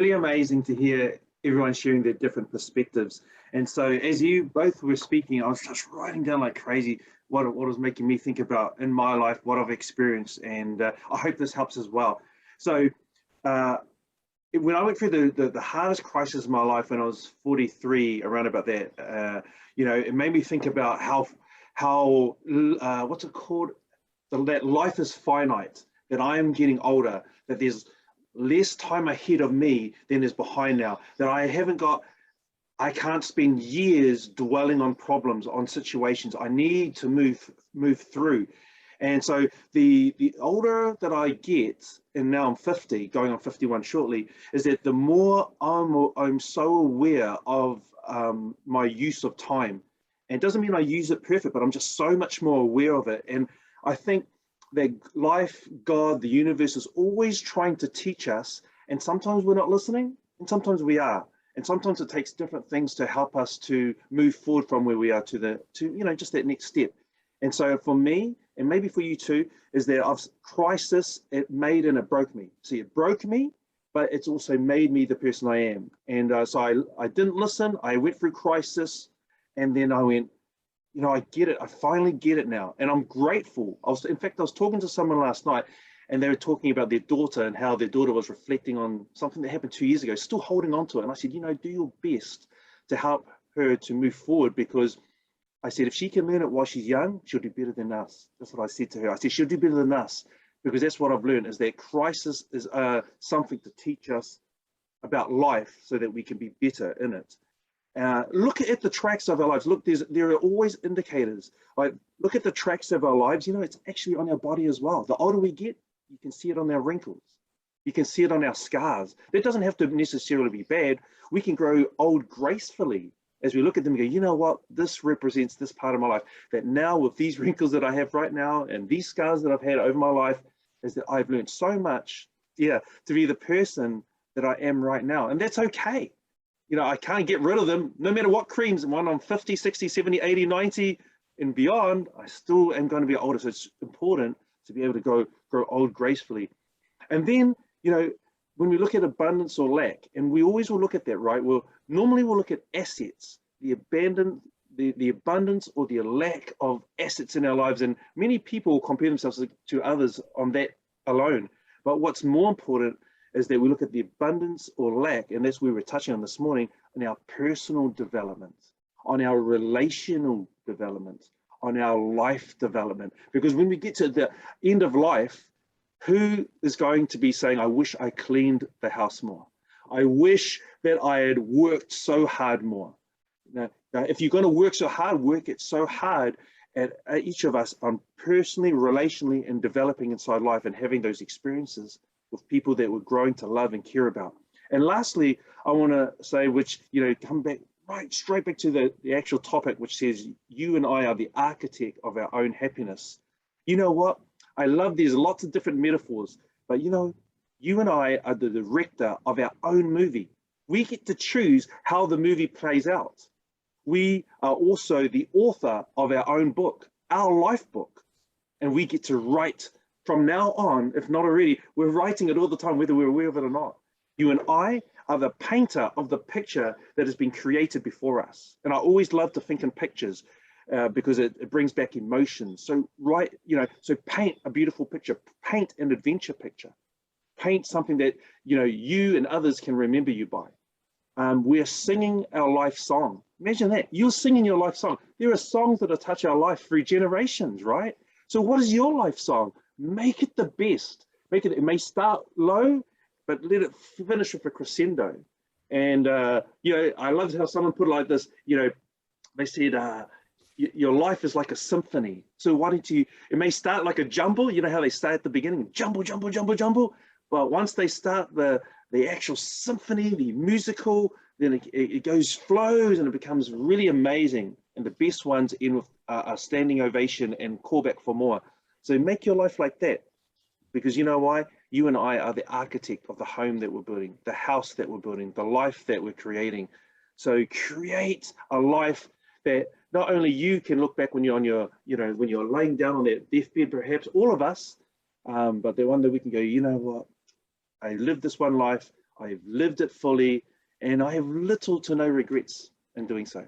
really amazing to hear everyone sharing their different perspectives. And so, as you both were speaking, I was just writing down like crazy what was making me think about in my life, what I've experienced, and I hope this helps as well. So, uh, when I went through the hardest crisis of my life when I was 43, around about that, it made me think about how what's it called? That life is finite, that I am getting older, that there's less time ahead of me than is behind now, that I can't spend years dwelling on problems, on situations. I need to move through. And so the older that I get, and now I'm 50, going on 51 shortly, is that the more I'm so aware of my use of time. And it doesn't mean I use it perfect, but I'm just so much more aware of it. And I think that life, God, the universe is always trying to teach us. And sometimes we're not listening, and sometimes we are. And sometimes it takes different things to help us to move forward from where we are to just that next step. And so for me, and maybe for you too, is that crisis, it made and it broke me. See, it broke me, but it's also made me the person I am. And so I didn't listen. I went through crisis, and then I went, I get it. I finally get it now. And I'm grateful. In fact, I was talking to someone last night, and they were talking about their daughter and how their daughter was reflecting on something that happened 2 years ago, still holding on to it. And I said, do your best to help her to move forward, because I said, if she can learn it while she's young, she'll do better than us. That's what I said to her. I said, she'll do better than us, because that's what I've learned, is that crisis is something to teach us about life so that we can be better in it. Look at the tracks of our lives. Look, there are always indicators. Like, look at the tracks of our lives. It's actually on our body as well. The older we get, you can see it on our wrinkles. You can see it on our scars. That doesn't have to necessarily be bad. We can grow old gracefully as we look at them and go, you know what, this represents this part of my life. That now, with these wrinkles that I have right now and these scars that I've had over my life, is that I've learned so much, to be the person that I am right now. And that's okay. I can't get rid of them, no matter what creams. When I'm 50, 60, 70, 80, 90 and beyond, I still am going to be older. So it's important to be able to grow old gracefully. And then, when we look at abundance or lack, and we always will look at that, right? Normally we'll look at assets, the abundance or the lack of assets in our lives. And many people compare themselves to others on that alone. But what's more important is that we look at the abundance or lack, and that's where we're touching on this morning, on our personal development, on our relational development, on our life development. Because when we get to the end of life, who is going to be saying, I wish I cleaned the house more? I wish that I had worked so hard more. Now, if you're going to work so hard, work it so hard at each of us on personally, relationally, and developing inside life and having those experiences with people that we're growing to love and care about. And lastly, I want to say, which, come back straight back to the actual topic, which says you and I are the architect of our own happiness. You know what? I love there's lots of different metaphors, but you and I are the director of our own movie. We get to choose how the movie plays out. We are also the author of our own book, our life book, and we get to write from now on. If not already, we're writing it all the time, whether we're aware of it or not. You and I are the painter of the picture that has been created before us. And I always love to think in pictures because it brings back emotion. So so paint a beautiful picture, paint an adventure picture, paint something that you and others can remember you by. We're singing our life song. Imagine that, you're singing your life song. There are songs that touch our life through generations, right? So what is your life song? Make it the best. It may start low, but let it finish with a crescendo. And I loved how someone put it like this. They said, your life is like a symphony. So why don't it may start like a jumble. You know how they start at the beginning, jumble, jumble, jumble, jumble. But once they start the actual symphony, the musical, then it flows, and it becomes really amazing. And the best ones end with a standing ovation and call back for more. So make your life like that, because you know why? You and I are the architect of the home that we're building, the house that we're building, the life that we're creating. So create a life that not only you can look back when you're on your, when you're laying down on that deathbed, perhaps all of us, but the one that we can go, you know what? I lived this one life. I've lived it fully, and I have little to no regrets in doing so.